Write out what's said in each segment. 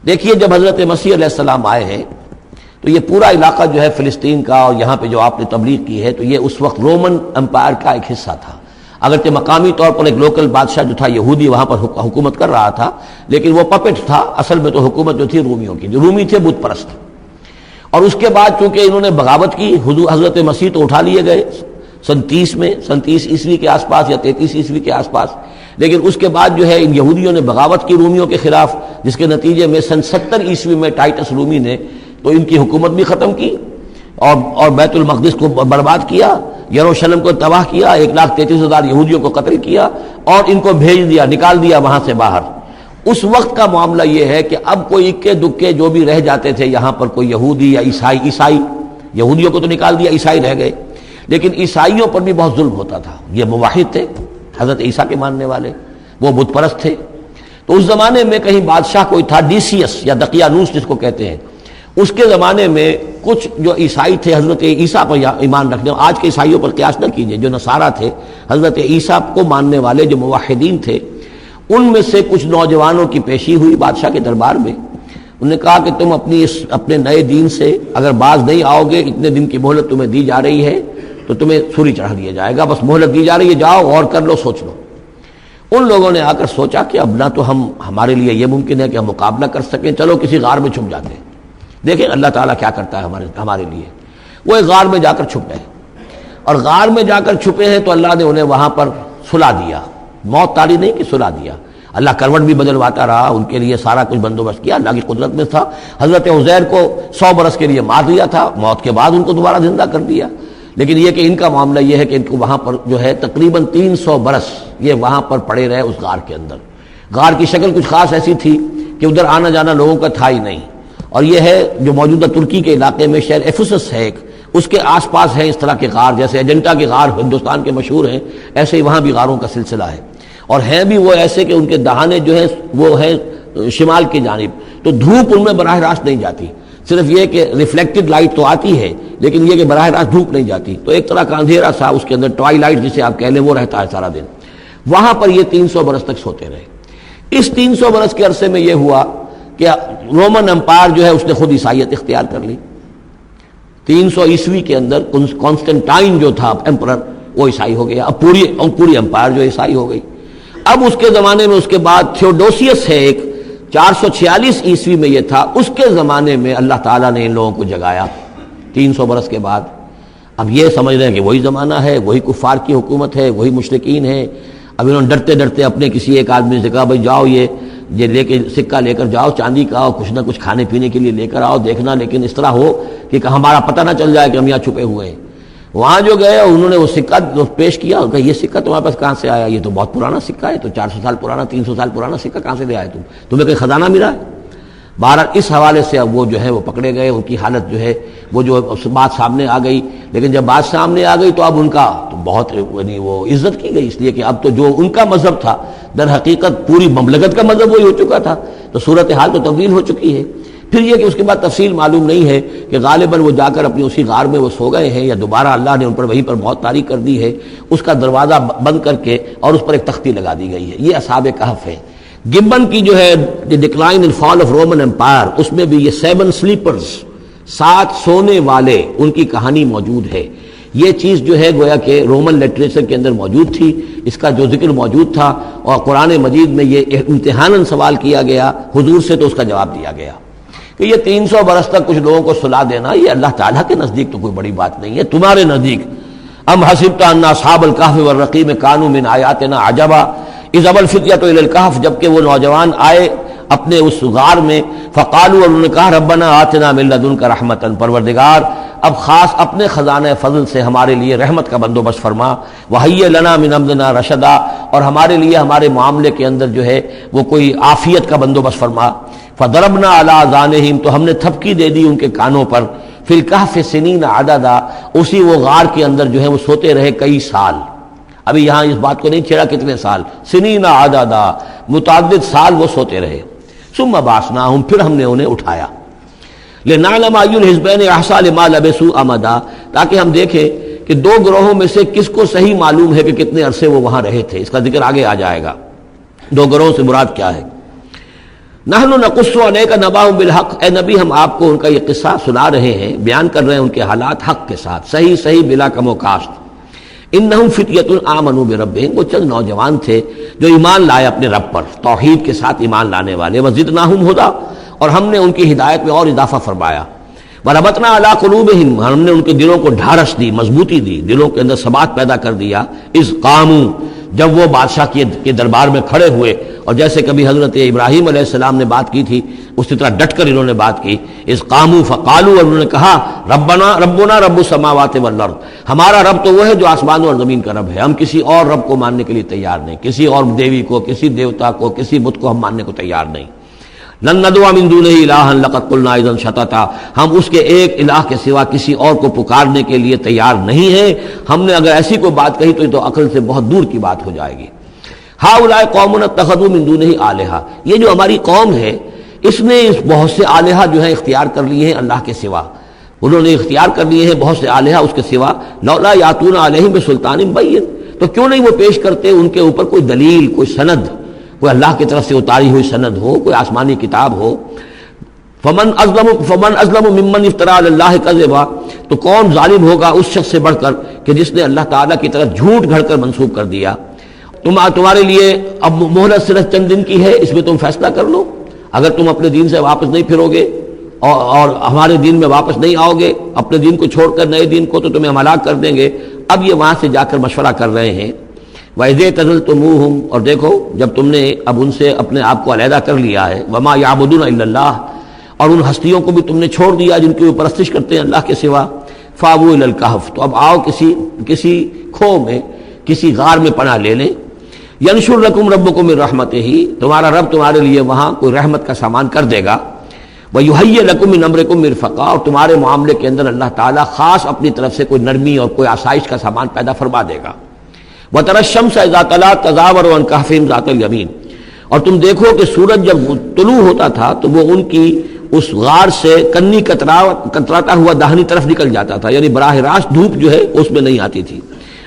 دیکھیے جب حضرت مسیح علیہ السلام آئے ہیں تو یہ پورا علاقہ جو ہے فلسطین کا اور یہاں پہ جو آپ نے تبلیغ کی ہے تو یہ اس وقت رومن امپائر کا ایک حصہ تھا. اگرچہ مقامی طور پر ایک لوکل بادشاہ جو تھا یہودی وہاں پر حکومت کر رہا تھا، لیکن وہ پپٹ تھا، اصل میں تو حکومت جو تھی رومیوں کی، جو رومی تھے بت پرست. اور اس کے بعد چونکہ انہوں نے بغاوت کی، حضرت مسیح تو اٹھا لیے گئے سن 30 عیسوی کے آس پاس یا 33 عیسوی کے آس پاس، لیکن اس کے بعد جو ہے ان یہودیوں نے بغاوت کی رومیوں کے خلاف، جس کے نتیجے میں سن 70 عیسوی میں ٹائٹس رومی نے تو ان کی حکومت بھی ختم کی اور بیت المقدس کو برباد کیا، یروشلم کو تباہ کیا، 1,33,000 یہودیوں کو قتل کیا اور ان کو بھیج دیا، نکال دیا وہاں سے باہر. اس وقت کا معاملہ یہ ہے کہ اب کوئی اکے دکے جو بھی رہ جاتے تھے یہاں پر، کوئی یہودی یا عیسائی، یہودیوں کو تو نکال دیا، عیسائی رہ گئے، لیکن عیسائیوں پر بھی بہت ظلم ہوتا تھا. یہ موحد تھے، حضرت عیسیٰ کے ماننے والے، وہ بت پرست تھے. تو اس زمانے میں کہیں بادشاہ کوئی تھا ڈیسیس یا دقیانوس جس کو کہتے ہیں، اس کے زمانے میں کچھ جو عیسائی تھے حضرت عیسیٰ پر ایمان رکھنے، آج کے عیسائیوں پر قیاس نہ کیجئے، جو نصارہ تھے حضرت عیسیٰ کو ماننے والے جو موحدین تھے، ان میں سے کچھ نوجوانوں کی پیشی ہوئی بادشاہ کے دربار میں. انہوں نے کہا کہ تم اپنے نئے دین سے اگر باز نہیں آؤ گے، اتنے دن کی مہلت تمہیں دی جا رہی ہے تو تمہیں سولی چڑھا دیا جائے گا، بس مہلت دی جا رہی ہے، جاؤ غور کر لو، سوچ لو. ان لوگوں نے آ کر سوچا کہ اب نہ تو ہمارے لیے یہ ممکن ہے کہ ہم مقابلہ کر سکیں، چلو کسی غار میں چھپ جاتے ہیں، دیکھیں اللہ تعالیٰ کیا کرتا ہے ہمارے لیے. وہ ایک غار میں جا کر چھپ گئے، اور غار میں جا کر چھپے ہیں تو اللہ نے انہیں وہاں پر سلا دیا، موت تاری نہیں کہ سلا دیا. اللہ کروٹ بھی بدلواتا رہا، ان کے لیے سارا کچھ بندوبست کیا، اللہ کی قدرت میں تھا. حضرت عزیر کو 100 برس کے لیے مار دیا تھا، موت کے بعد ان کو دوبارہ زندہ کر دیا. لیکن یہ کہ ان کا معاملہ یہ ہے کہ ان کو وہاں پر جو ہے تقریباً 300 برس یہ وہاں پر پڑے رہے اس غار کے اندر. غار کی شکل کچھ خاص ایسی تھی کہ ادھر آنا جانا لوگوں کا تھا ہی نہیں. اور یہ ہے جو موجودہ ترکی کے علاقے میں شہر ایفسس ہے ایک، اس کے آس پاس ہیں اس طرح کے غار، جیسے ایجنٹا کے غار ہندوستان کے مشہور ہیں، ایسے ہی وہاں بھی غاروں کا سلسلہ ہے. اور ہیں بھی وہ ایسے کہ ان کے دہانے جو ہیں وہ ہیں شمال کی جانب، تو دھوپ ان میں براہ راست نہیں جاتی، صرف یہ کہ ریفلیکٹڈ لائٹ تو آتی ہے لیکن یہ کہ براہ راست دھوپ نہیں جاتی. تو ایک طرح کا اندھیرا سا اس کے اندر، ٹوائی لائٹ جسے آپ کہہ لیں، وہ رہتا ہے سارا دن. وہاں پر یہ 300 برس تک سوتے رہے. اس 300 برس کے عرصے میں یہ ہوا کہ رومن امپائر جو ہے اس نے خود عیسائیت اختیار کر لی. 300 عیسوی کے اندر کانسٹنٹائن جو تھا ایمپرر، وہ عیسائی ہو گیا. اب پوری امپائر جو عیسائی ہو گئی. اب اس کے زمانے میں اس کے بعد تھیوڈوسیس ہے ایک، 446 عیسوی میں یہ تھا، اس کے زمانے میں اللہ تعالیٰ نے ان لوگوں کو جگایا 300 برس کے بعد. اب یہ سمجھ رہے ہیں کہ وہی زمانہ ہے، وہی کفار کی حکومت ہے، وہی مشرکین ہیں. اب انہوں نے ڈرتے ڈرتے اپنے کسی ایک آدمی سے کہا بھائی جاؤ یہ لے کے سکہ لے کر جاؤ چاندی کا، اور کچھ نہ کچھ کھانے پینے کے لیے لے کر آؤ، دیکھنا لیکن اس طرح ہو کہ ہمارا پتہ نہ چل جائے کہ ہم یہاں چھپے ہوئے ہیں. وہاں جو گئے انہوں نے وہ سکہ پیش کیا، کہ یہ سکہ تمہارے پاس کہاں سے آیا؟ یہ تو بہت پرانا سکہ ہے، تو 400 سال پرانا، 300 سال پرانا سکہ کہاں سے لے آئے تمہیں کوئی خزانہ ملا ہے؟ بہرحال اس حوالے سے اب وہ جو ہے وہ پکڑے گئے. ان کی حالت جو ہے وہ جو بات سامنے آ گئی، لیکن جب بات سامنے آ گئی تو اب ان کا تو بہت یعنی وہ عزت کی گئی، اس لیے کہ اب تو جو ان کا مذہب تھا در حقیقت پوری مملکت کا مذہب وہی ہو چکا تھا، تو صورتحال تو تبدیل ہو چکی ہے. پھر یہ کہ اس کے بعد تفصیل معلوم نہیں ہے کہ غالباً وہ جا کر اپنی اسی غار میں وہ سو گئے ہیں یا دوبارہ اللہ نے ان پر وہیں پر موت طاری کر دی ہے، اس کا دروازہ بند کر کے اور اس پر ایک تختی لگا دی گئی ہے. یہ اصحاب کہف ہے. گبن کی جو ہے decline and fall of Roman empire, اس میں بھی یہ 7 سلیپرز، 7 سونے والے، ان کی کہانی موجود ہے. یہ چیز جو ہے گویا کہ رومن لٹریچر کے اندر موجود تھی، اس کا جو ذکر موجود تھا، اور قرآن مجید میں یہ امتحاناً سوال کیا گیا حضور سے، تو اس کا جواب دیا گیا کہ یہ 300 برس تک کچھ لوگوں کو سلا دینا یہ اللہ تعالیٰ کے نزدیک تو کوئی بڑی بات نہیں ہے، تمہارے نزدیک. ام حسبت ان اصحاب الکہف والرقیم کانوا من آیاتنا عجبا اذ ابى الفتية الى الكهف، جبکہ وہ نوجوان آئے اپنے اس غار میں، فقالوا، انہوں نے کہا ربنا آتنا من لدنک رحمتا، پروردگار اب خاص اپنے خزانہ فضل سے ہمارے لیے رحمت کا بندوبست فرما، وہیئ لنا من امرنا رشدا، اور ہمارے لیے ہمارے معاملے کے اندر جو ہے وہ کوئی عافیت کا بندوبست فرما. فضربنا علی آذانہم، تو ہم نے تھپکی دے دی ان کے کانوں پر، فی الکہف سنین عددا، اسی وہ غار کے اندر جو ہے وہ سوتے رہے کئی سال. ابھی یہاں اس بات کو نہیں چھیڑا کتنے سال، سنین عددا، متعدد سال وہ سوتے رہے. ثم بعثناہم، پھر ہم نے انہیں اٹھایا، لنعلم ای الحزبین احصیٰ لما لبثوا امدا، تاکہ ہم دیکھیں کہ 2 گروہوں میں سے کس کو صحیح معلوم ہے کہ کتنے عرصے وہ وہاں رہے تھے. اس کا ذکر آگے آ جائے گا 2 گروہوں سے مراد کیا ہے. نحن نقص علیک نبأہم بالحق، اے نبی ہم آپ کو ان کا یہ قصہ سنا رہے ہیں، بیان کر رہے ہیں ان کے حالات حق کے ساتھ، صحیح بلا کم و کاشت۔ انہم فتیۃ آمنوا بربہم، وہ چند نوجوان تھے جو ایمان لائے اپنے رب پر، توحید کے ساتھ ایمان لانے والے، وزدناہم ہدی، اور ہم نے ان کی ہدایت میں اور اضافہ فرمایا، وربطنا علی قلوبہم، ہم نے ان کے دلوں کو ڈھارس دی، مضبوطی دی، دلوں کے اندر ثبات پیدا کر دیا، اذ قاموا، جب وہ بادشاہ کے دربار میں کھڑے ہوئے، اور جیسے کبھی حضرت ابراہیم علیہ السلام نے بات کی تھی اسی طرح ڈٹ کر انہوں نے بات کی، اذ قاموا فقالوا، اور انہوں نے کہا ربنا رب السماوات والارض، ہمارا رب تو وہ ہے جو آسمان اور زمین کا رب ہے، ہم کسی اور رب کو ماننے کے لیے تیار نہیں، کسی اور دیوی کو، کسی دیوتا کو، کسی بت کو ہم ماننے کو تیار نہیں۔ لن ندعو من دونہ الہا لقد قلنا اذا شططا، ہم اس کے ایک الہ کے سوا کسی اور کو پکارنے کے لیے تیار نہیں ہیں، ہم نے اگر ایسی کوئی بات کہی تو یہ تو عقل سے بہت دور کی بات ہو جائے گی۔ ہؤلاء قوم اتخذوا من دونہ آلہہ، یہ جو ہماری قوم ہے اس نے بہت سے آلہہ جو ہیں اختیار کر لیے ہیں اللہ کے سوا، انہوں نے اختیار کر لیے ہیں بہت سے آلہہ اس کے سوا، لولا یاتون علیہم بسلطان بین، تو کیوں نہیں وہ پیش کرتے ان کے اوپر کوئی دلیل، کوئی سند، کوئی اللہ کی طرف سے اتاری ہوئی سند ہو، کوئی آسمانی کتاب ہو۔ فمن ازلم ممن افترى علی اللہ کذبا، تو کون ظالم ہوگا اس شخص سے بڑھ کر کہ جس نے اللہ تعالیٰ کی طرف جھوٹ گھڑ کر منسوب کر دیا۔ تمہارے لیے اب مہلت صرف چند دن کی ہے، اس میں تم فیصلہ کر لو، اگر تم اپنے دین سے واپس نہیں پھرو گے اور ہمارے دین میں واپس نہیں آؤ گے، اپنے دین کو چھوڑ کر نئے دین کو، تو تمہیں ہم ہلاک کر دیں گے۔ اب یہ وہاں سے جا کر مشورہ کر رہے ہیں، وَإِذْ اعْتَزَلْتُمُوهُمْ، اور دیکھو جب تم نے اب ان سے اپنے آپ کو علیحدہ کر لیا ہے، وَمَا يَعْبُدُونَ إِلَّا اللَّهَ، اور ان ہستیوں کو بھی تم نے چھوڑ دیا جن کی وہ پرستش کرتے ہیں اللہ کے سوا، فَآوُوا إِلَى الْكَهْفِ، تو اب آؤ کسی کھو میں، کسی غار میں پناہ لے لیں، يَنشُرْ لَكُمْ رَبُّكُم مِّن رَحْمَتِهِ، تمہارا رب تمہارے لیے وہاں کوئی رحمت کا سامان کر دے گا، وَيُهَيِّئْ لَكُم مِّنْ أَمْرِكُم مِّرْفَقًا، اور تمہارے معاملے کے اندر اللہ تعالیٰ خاص اپنی طرف سے کوئی نرمی اور کوئی آسائش کا سامان پیدا فرما دے گا۔ وَتَرَى الشَّمْسَ إِذَا طَلَعَت تَزَاوَرُ عَنْ كَهْفِهِمْ ذَاتَ الْيَمِينِ، اور تم دیکھو کہ سورج جب طلوع ہوتا تھا تو وہ ان کی اس غار سے کنی کتراتا ہوا داہنی طرف نکل جاتا تھا، یعنی براہ راست دھوپ جو ہے اس میں نہیں آتی تھی۔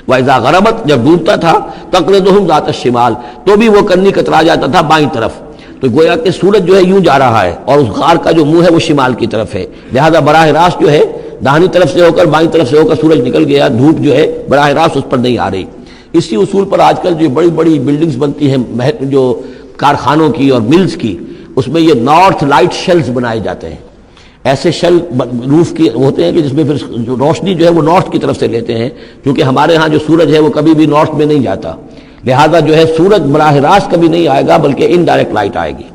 وَإِذَا غَرَبَتْ، جب ڈوبتا تھا، تَقْرِضُهُمْ ذَاتَ الشِّمَالِ، تو بھی وہ کنی کترا جاتا تھا بائیں طرف، تو گویا کہ سورج جو ہے یوں جا رہا ہے اور اس غار کا جو منہ ہے وہ شمال کی طرف ہے، لہذا براہ راست جو ہے داہنی طرف سے ہو کر بائیں طرف سے ہو کر سورج نکل گیا، دھوپ جو ہے براہ راست اس پر نہیں آ رہی۔ اسی اصول پر آج کل جو بڑی بڑی بلڈنگز بنتی ہیں جو کارخانوں کی اور ملز کی، اس میں یہ نارتھ لائٹ شیلز بنائے جاتے ہیں، ایسے شیل روف کی ہوتے ہیں کہ جس میں پھر جو روشنی جو ہے وہ نارتھ کی طرف سے لیتے ہیں، کیونکہ ہمارے ہاں جو سورج ہے وہ کبھی بھی نارتھ میں نہیں جاتا، لہذا جو ہے سورج براہ راست کبھی نہیں آئے گا بلکہ انڈائریکٹ لائٹ آئے گی۔